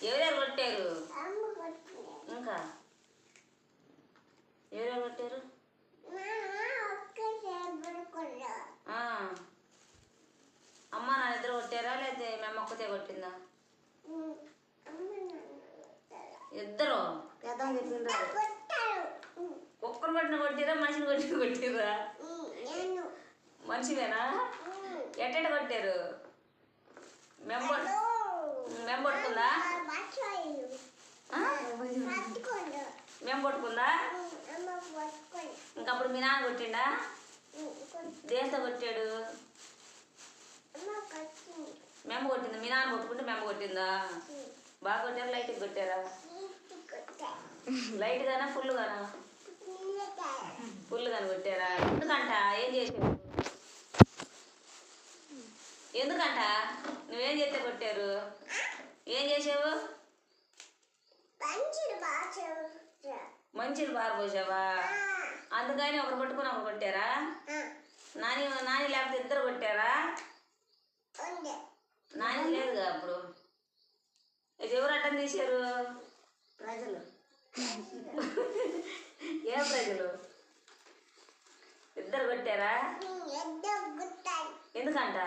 ఎవరెవరు కొట్టారు? ఇంకా ఎవరెవరు కొట్టారు? అమ్మ నాన్న ఇద్దరు కొట్టారా లేకపోతే మేము ఒక్కతే కొట్టిందా? ఇద్దరు ఒక్కరు కొట్టిన కొట్టిరా మనిషిని కొట్టిన కొట్టిరా? మనిషివేనా? ఎట్ట కొట్టారు? మేము పట్టుకుందా? మేము పట్టుకుందా? ఇంకప్పుడు మీ నాన్న కొట్టిండా? దేంతో కొట్టాడు? మేము కొట్టిందా? మీ నాన్న కొట్టుకుంటే మేము కొట్టిందా? బాగా కొట్టారా లైట్గా కొట్టారా? లైట్గానా ఫుల్గానా? ఫుల్గానే కొట్టారా? ఎందుకంట ఏం చేసావు? ఎందుకంట నువ్వేం చేస్తే కొట్టారు? ఏం చేసావు? మంచిలు పారపోసావా? అందుకని ఒకరు కొట్టుకుని ఒకరు కొట్టారా? నాని లేకపోతే ఇద్దరు కొట్టారా? నాని లేదుగా అప్పుడు. ఇది ఎవరు అట్టం తీశారు? ప్రజలు. ఏ ప్రజలు? ఇద్దరు కొట్టారా? ఎందుకంట?